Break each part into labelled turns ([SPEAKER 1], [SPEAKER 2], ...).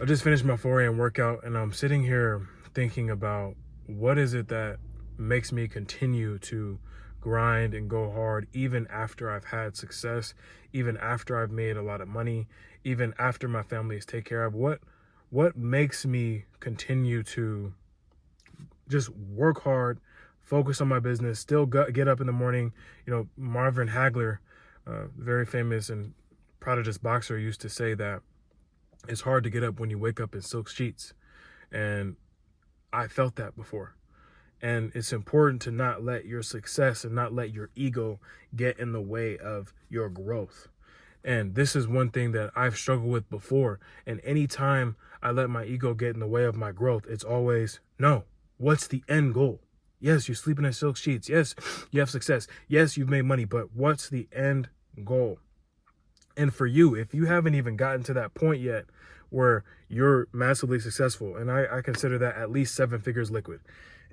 [SPEAKER 1] I just finished my 4 a.m. workout and I'm sitting here thinking about what is it that makes me continue to grind and go hard even after I've had success, even after I've made a lot of money, even after my family is taken care of. What makes me continue to just work hard, focus on my business, still get up in the morning. Marvin Hagler, very famous and prodigious boxer, used to say that it's hard to get up when you wake up in silk sheets. And I felt that before. And it's important to not let your success and not let your ego get in the way of your growth. And this is one thing that I've struggled with before. And anytime I let my ego get in the way of my growth, it's always, no, what's the end goal? Yes, you're sleeping in silk sheets. Yes, you have success. Yes, you've made money, but what's the end goal? And for you, if you haven't even gotten to that point yet where you're massively successful, and I consider that at least 7 figures liquid.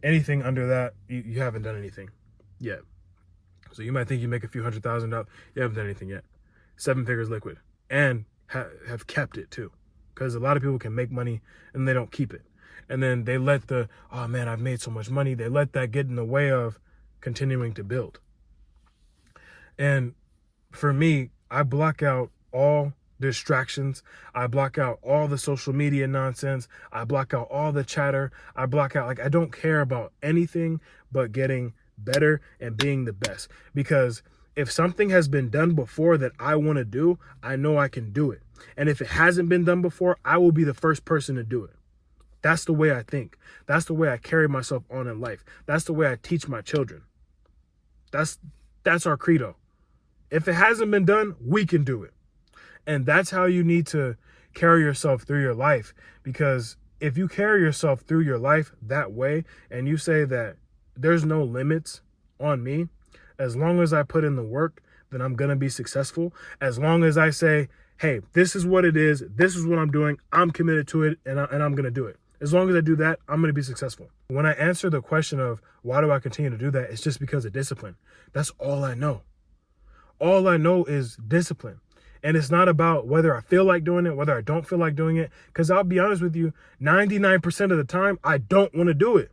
[SPEAKER 1] Anything under that, you haven't done anything yet. So you might think you make a few $100,000. You haven't done anything yet. 7 figures liquid. And have kept it too. Because a lot of people can make money and they don't keep it. And then they let oh man, I've made so much money. They let that get in the way of continuing to build. And for me, I block out all distractions. I block out all the social media nonsense. I block out all the chatter. I block out, I don't care about anything but getting better and being the best. Because if something has been done before that I want to do, I know I can do it. And if it hasn't been done before, I will be the first person to do it. That's the way I think. That's the way I carry myself on in life. That's the way I teach my children. That's our credo. If it hasn't been done, we can do it. And that's how you need to carry yourself through your life. Because if you carry yourself through your life that way, and you say that there's no limits on me, as long as I put in the work, then I'm going to be successful. As long as I say, hey, this is what it is. This is what I'm doing. I'm committed to it, and I'm going to do it. As long as I do that, I'm going to be successful. When I answer the question of why do I continue to do that, it's just because of discipline. That's all I know. All I know is discipline. And it's not about whether I feel like doing it, whether I don't feel like doing it. Because I'll be honest with you, 99% of the time, I don't want to do it.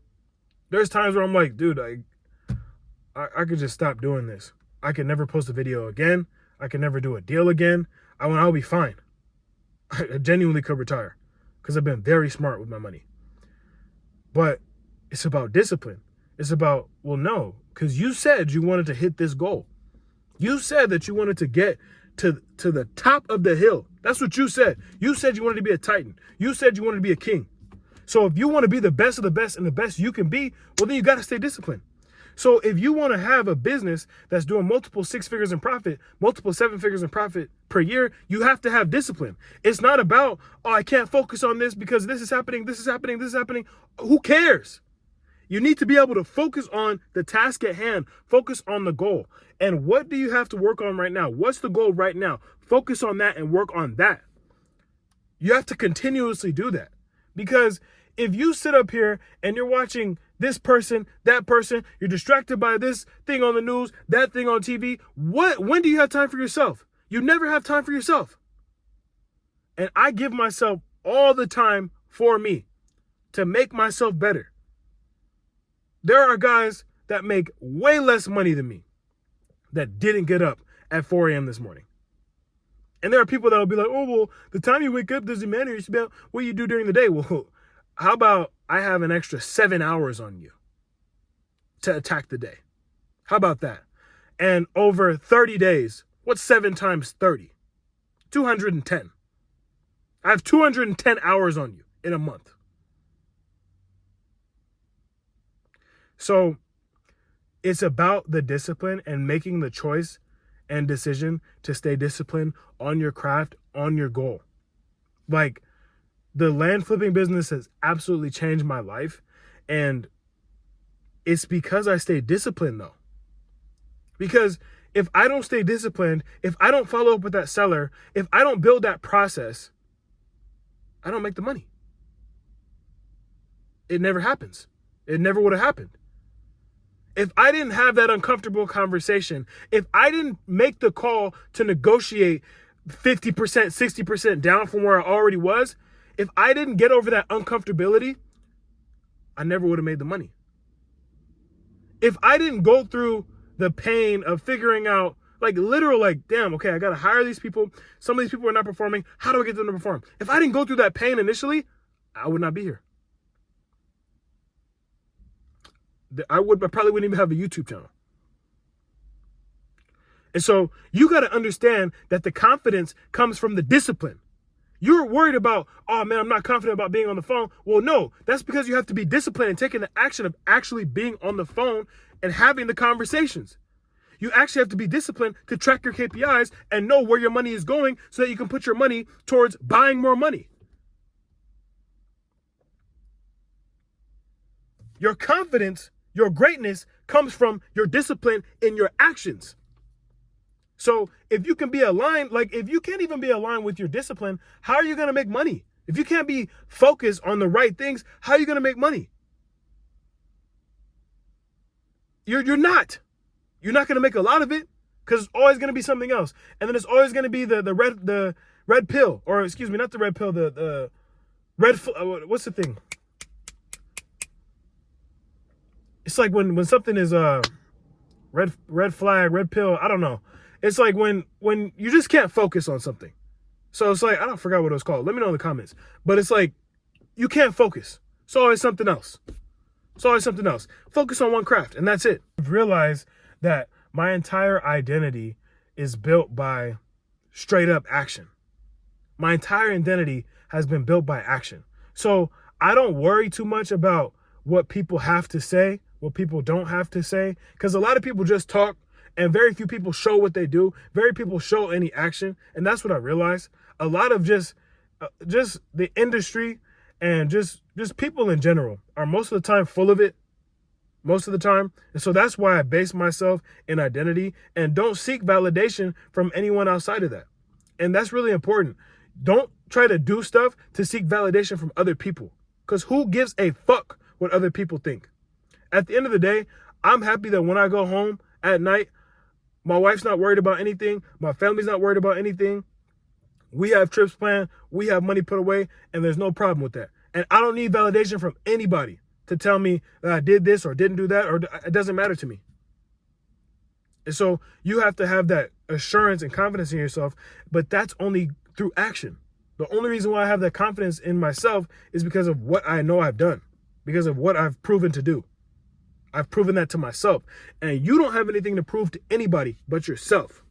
[SPEAKER 1] There's times where I'm like, dude, I could just stop doing this. I could never post a video again. I could never do a deal again. I'll be fine. I genuinely could retire because I've been very smart with my money. But it's about discipline. It's about, well, no, because you said you wanted to hit this goal. You said that you wanted to get to the top of the hill. That's what you said. You said you wanted to be a titan. You said you wanted to be a king. So if you want to be the best of the best and the best you can be, well, then you got to stay disciplined. So if you want to have a business that's doing multiple 6 figures in profit, multiple 7 figures in profit per year, you have to have discipline. It's not about, oh, I can't focus on this because this is happening, this is happening, this is happening. Who cares? You need to be able to focus on the task at hand, focus on the goal. And what do you have to work on right now? What's the goal right now? Focus on that and work on that. You have to continuously do that. Because if you sit up here and you're watching this person, that person, you're distracted by this thing on the news, that thing on TV, when do you have time for yourself? You never have time for yourself. And I give myself all the time for me to make myself better. There are guys that make way less money than me that didn't get up at 4 a.m. this morning. And there are people that will be like, oh, well, the time you wake up doesn't matter. It's about what you do during the day. Well, how about I have an extra 7 hours on you to attack the day? How about that? And over 30 days, what's 7 times 30? 210. I have 210 hours on you in a month. So it's about the discipline and making the choice and decision to stay disciplined on your craft, on your goal. Like, the land flipping business has absolutely changed my life. And it's because I stay disciplined, though. Because if I don't stay disciplined, if I don't follow up with that seller, if I don't build that process, I don't make the money. It never happens. It never would have happened. If I didn't have that uncomfortable conversation, if I didn't make the call to negotiate 50%, 60% down from where I already was, If I didn't get over that uncomfortability, I never would have made the money. If I didn't go through the pain of figuring out, like literal, like, damn, okay, I got to hire these people. Some of these people are not performing. How do I get them to perform? If I didn't go through that pain initially, I would not be here. I probably wouldn't even have a YouTube channel. And so you got to understand that the confidence comes from the discipline. You're worried about, oh man, I'm not confident about being on the phone. Well, no, that's because you have to be disciplined and taking the action of actually being on the phone and having the conversations. You actually have to be disciplined to track your KPIs and know where your money is going so that you can put your money towards buying more money. Your confidence, your greatness comes from your discipline in your actions. So if you can be aligned, like if you can't even be aligned with your discipline, how are you going to make money? If you can't be focused on the right things, how are you going to make money? You're not. You're not going to make a lot of it because it's always going to be something else. And then it's always going to be the red pill, or excuse me, not the red pill, the red, what's the thing? It's like when something is red flag, red pill, I don't know. It's like when you just can't focus on something. So it's like, I don't forget what it was called. Let me know in the comments. But it's like, you can't focus. It's always something else. It's always something else. Focus on one craft, and that's it. I've realized that my entire identity is built by straight up action. My entire identity has been built by action. So I don't worry too much about what people have to say, what people don't have to say, because a lot of people just talk and very few people show what they do. Very few people show any action. And that's what I realized. A lot of just the industry and just people in general are most of the time full of it. Most of the time. And so that's why I base myself in identity and don't seek validation from anyone outside of that. And that's really important. Don't try to do stuff to seek validation from other people, because who gives a fuck what other people think? At the end of the day, I'm happy that when I go home at night, my wife's not worried about anything. My family's not worried about anything. We have trips planned. We have money put away, and there's no problem with that. And I don't need validation from anybody to tell me that I did this or didn't do that, or it doesn't matter to me. And so you have to have that assurance and confidence in yourself, but that's only through action. The only reason why I have that confidence in myself is because of what I know I've done, because of what I've proven to do. I've proven that to myself. And you don't have anything to prove to anybody but yourself.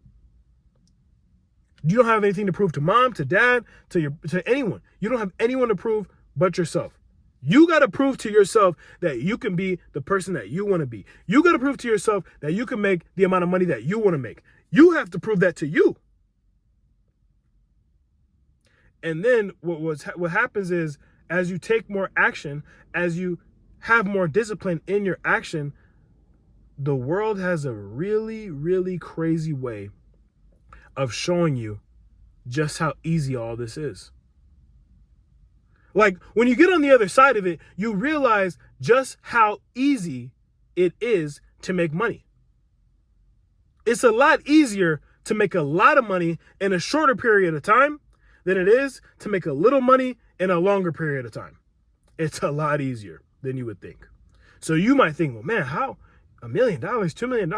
[SPEAKER 1] You don't have anything to prove to mom, to dad, to anyone. You don't have anyone to prove but yourself. You got to prove to yourself that you can be the person that you want to be. You got to prove to yourself that you can make the amount of money that you want to make. You have to prove that to you. And then what happens is, as you take more action, as you have more discipline in your action, the world has a really, really crazy way of showing you just how easy all this is. Like when you get on the other side of it, you realize just how easy it is to make money. It's a lot easier to make a lot of money in a shorter period of time than it is to make a little money in a longer period of time. It's a lot easier than you would think. So you might think, well, man, how $1 million, $2 million?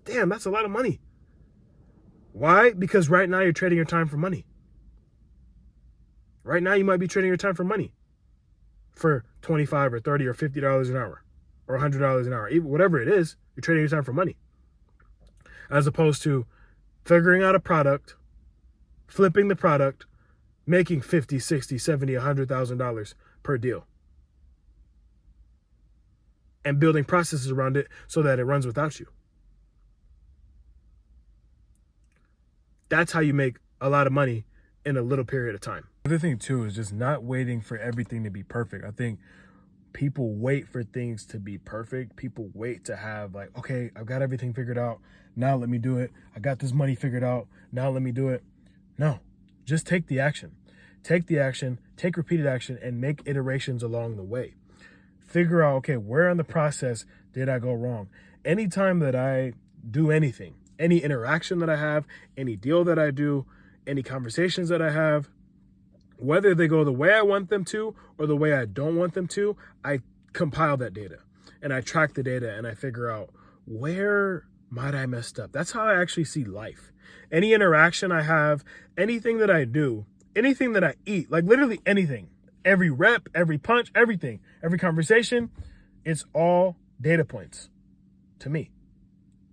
[SPEAKER 1] Damn, that's a lot of money. Why? Because right now you're trading your time for money. Right now you might be trading your time for money for $25 or $30 or $50 an hour or $100 an hour, even whatever it is, you're trading your time for money. As opposed to figuring out a product, flipping the product, making $50, $60, $70, $100,000 per deal. And building processes around it so that it runs without you. That's how you make a lot of money in a little period of time. The other thing too is just not waiting for everything to be perfect. I think people wait for things to be perfect. People wait to have like, okay, I've got everything figured out. Now let me do it. I got this money figured out. Now let me do it. No, just take the action. Take the action, take repeated action, and make iterations along the way. Figure out, okay, where in the process did I go wrong? Anytime that I do anything, any interaction that I have, any deal that I do, any conversations that I have, Whether they go the way I want them to or the way I don't want them to, I compile that data and I track the data and I figure out where might I messed up. That's how I actually see life. Any interaction I have, anything that I do, anything that I eat, like literally anything, every rep, every punch, everything, every conversation, it's all data points to me.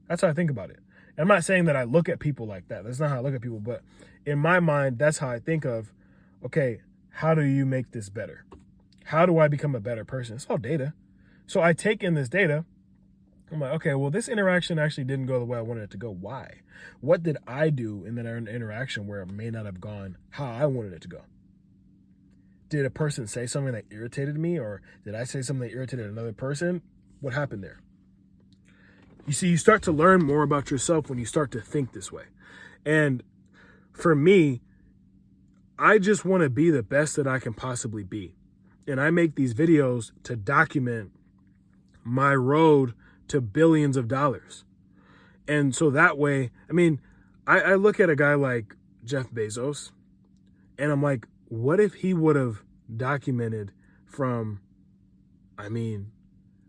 [SPEAKER 1] That's how I think about it. And I'm not saying that I look at people like that. That's not how I look at people. But in my mind, that's how I think of, okay, how do you make this better? How do I become a better person? It's all data. So I take in this data. I'm like, okay, well, this interaction actually didn't go the way I wanted it to go. Why? What did I do in that interaction where it may not have gone how I wanted it to go? Did a person say something that irritated me, or did I say something that irritated another person? What happened there? You see, you start to learn more about yourself when you start to think this way. And for me, I just want to be the best that I can possibly be. And I make these videos to document my road to billions of dollars. And so that way, I mean, I look at a guy like Jeff Bezos and I'm like, what if he would have documented from, I mean,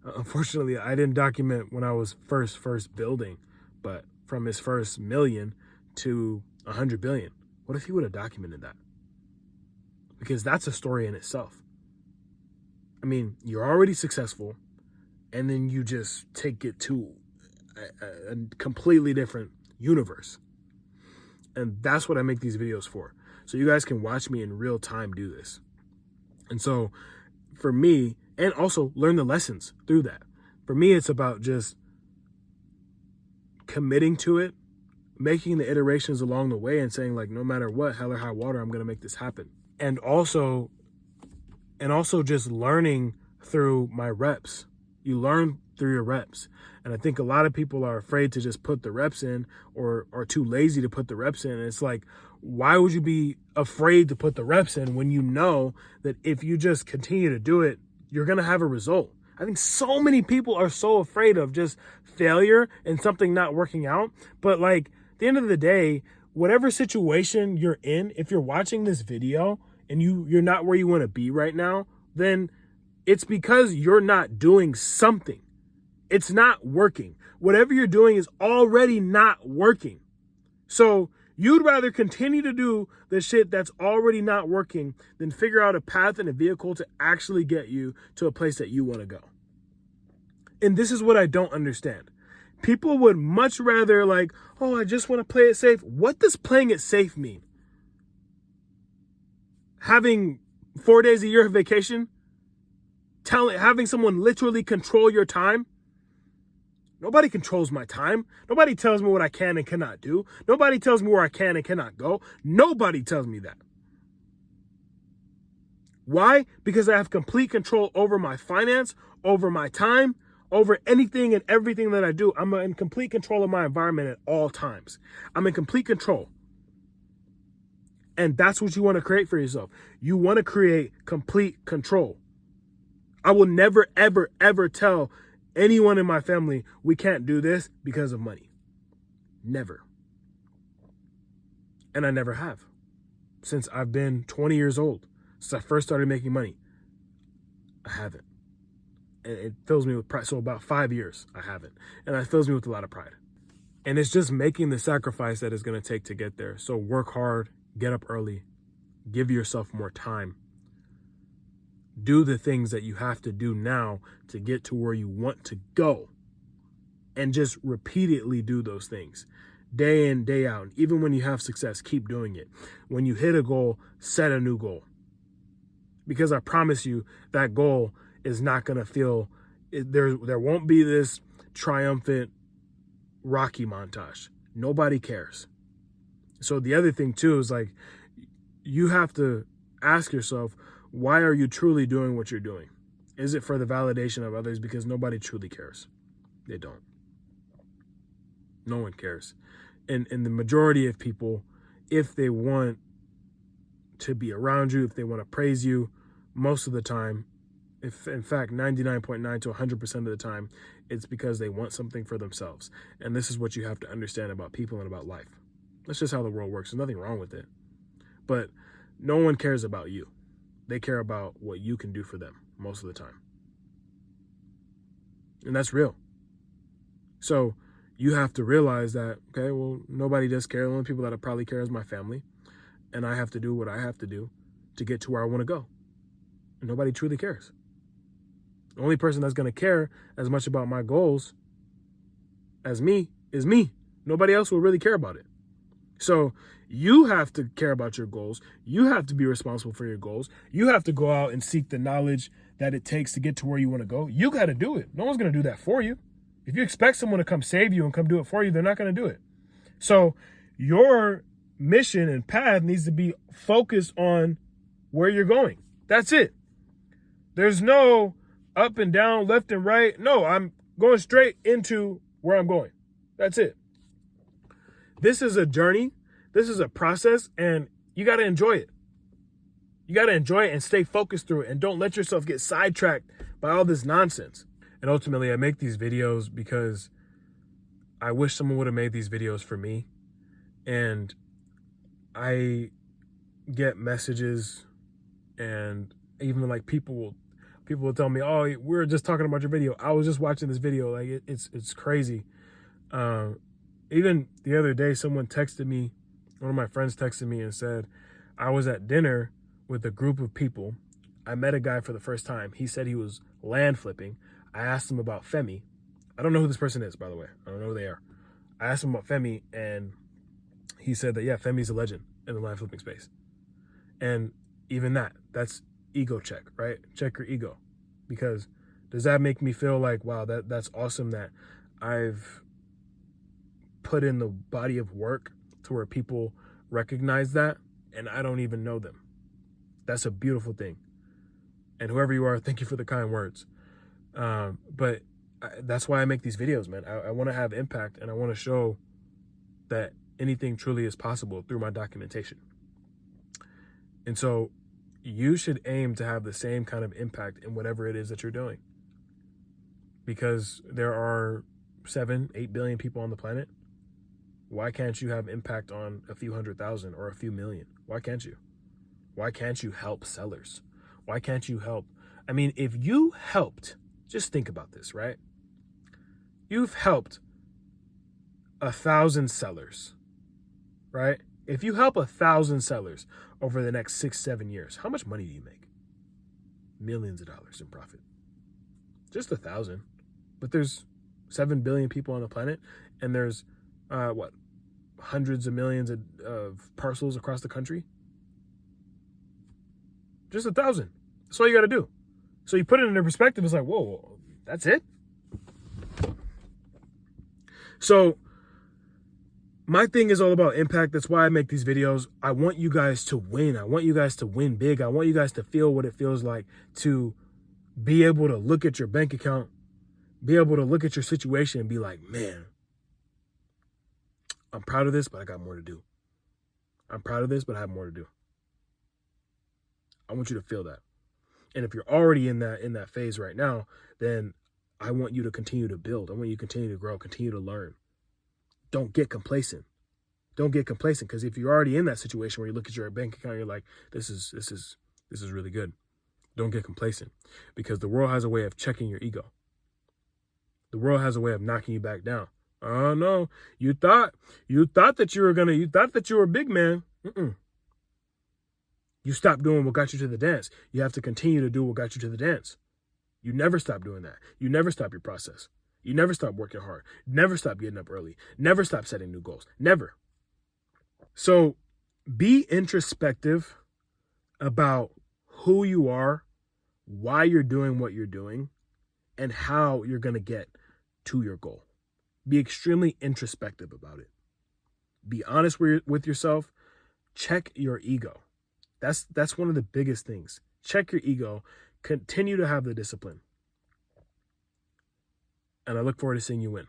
[SPEAKER 1] unfortunately, I didn't document when I was first building, but from his first million to 100 billion. What if he would have documented that? Because that's a story in itself. I mean, you're already successful, and then you just take it to a completely different universe. And that's what I make these videos for. So you guys can watch me in real time do this. And so for me, and also learn the lessons through that. For me, it's about just committing to it, making the iterations along the way and saying like, no matter what, hell or high water, I'm going to make this happen. And also just learning through my reps. You learn through your reps. And I think a lot of people are afraid to just put the reps in or are too lazy to put the reps in. And it's like, why would you be afraid to put the reps in when you know that if you just continue to do it, you're going to have a result? I think so many people are so afraid of just failure and something not working out. But like at the end of the day, whatever situation you're in, if you're watching this video and you're not where you want to be right now, then it's because you're not doing something. It's not working. Whatever you're doing is already not working. So you'd rather continue to do the shit that's already not working than figure out a path and a vehicle to actually get you to a place that you want to go. And this is what I don't understand. People would much rather like, oh, I just want to play it safe. What does playing it safe mean? Having 4 days a year of vacation? Having someone literally control your time? Nobody controls my time. Nobody tells me what I can and cannot do. Nobody tells me where I can and cannot go. Nobody tells me that. Why? Because I have complete control over my finance, over my time, over anything and everything that I do. I'm in complete control of my environment at all times. I'm in complete control. And that's what you want to create for yourself. You want to create complete control. I will never, ever, ever tell anyone in my family we can't do this because of money. Never. And I never have. Since I've been 20 years old, since I first started making money, I haven't. And it fills me with pride. So about 5 years, I haven't. And it fills me with a lot of pride. And it's just making the sacrifice that it's going to take to get there. So work hard, get up early, give yourself more time. Do the things that you have to do now to get to where you want to go. And just repeatedly do those things. Day in, day out. Even when you have success, keep doing it. When you hit a goal, set a new goal. Because I promise you, that goal is not going to feel, there won't be this triumphant Rocky montage. Nobody cares. So the other thing too is like, you have to ask yourself, why are you truly doing what you're doing? Is it for the validation of others? Because nobody truly cares. They don't. No one cares. And the majority of people, if they want to be around you, if they want to praise you, most of the time, if in fact 99.9 to 100% of the time, it's because they want something for themselves. And this is what you have to understand about people and about life. That's just how the world works. There's nothing wrong with it. But No one cares about you. They care about what you can do for them most of the time. And that's real. So you have to realize that, okay, well, nobody does care. The only people that probably care is my family. And I have to do what I have to do to get to where I want to go. And nobody truly cares. The only person that's going to care as much about my goals as me is me. Nobody else will really care about it. So you have to care about your goals. You have to be responsible for your goals. You have to go out and seek the knowledge that it takes to get to where you want to go. You got to do it. No one's going to do that for you. If you expect someone to come save you and come do it for you, they're not going to do it. So your mission and path needs to be focused on where you're going. That's it. There's no up and down, left and right. No, I'm going straight into where I'm going. That's it. This is a journey. This is a process, and you got to enjoy it. You got to enjoy it and stay focused through it, and don't let yourself get sidetracked by all this nonsense. And ultimately, I make these videos because I wish someone would have made these videos for me. And I get messages, and even like people will tell me, "Oh, we were just talking about your video. I was just watching this video." Like it's crazy. Even the other day, someone texted me. One of my friends texted me and said, "I was at dinner with a group of people. I met a guy for the first time. He said he was land flipping. I asked him about Femi. I don't know who this person is, by the way. I don't know who they are. I asked him about Femi, and he said that, yeah, Femi's a legend in the land flipping space." And even that's ego check, right? Check your ego. Because does that make me feel like, wow, that's awesome that I've put in the body of work to where people recognize that and I don't even know them? That's a beautiful thing. And whoever you are, thank you for the kind words. But that's why I make these videos, man. I want to have impact, and I want to show that anything truly is possible through my documentation. And so you should aim to have the same kind of impact in whatever it is that you're doing. Because there are 7-8 billion people on the planet. Why can't you have impact on a few 100,000 or a few million? Why can't you? Why can't you help sellers? Why can't you help? I mean, if you helped, just think about this, right? You've helped 1,000 sellers, right? If you help 1,000 sellers over the next 6-7 years, how much money do you make? Millions of dollars in profit. Just 1,000. But there's 7 billion people on the planet, and there's hundreds of millions of parcels across the country. Just 1,000. That's all you got to do. So you put it into perspective. It's like, whoa, that's it? So my thing is all about impact. That's why I make these videos. I want you guys to win. I want you guys to win big. I want you guys to feel what it feels like to be able to look at your bank account, be able to look at your situation and be like, man, I'm proud of this, but I got more to do. I'm proud of this, but I have more to do. I want you to feel that. And if you're already in that phase right now, then I want you to continue to build. I want you to continue to grow, continue to learn. Don't get complacent. Don't get complacent, because if you're already in that situation where you look at your bank account, you're like, this is really good. Don't get complacent, because the world has a way of checking your ego. The world has a way of knocking you back down. Oh no, you thought that you were a big man. You stopped doing what got you to the dance. You have to continue to do what got you to the dance. You never stop doing that. You never stop your process. You never stop working hard. Never stop getting up early. Never stop setting new goals. Never. So be introspective about who you are, why you're doing what you're doing, and how you're going to get to your goal. Be extremely introspective about it. Be honest with yourself. Check your ego. That's one of the biggest things. Check your ego. Continue to have the discipline. And I look forward to seeing you win.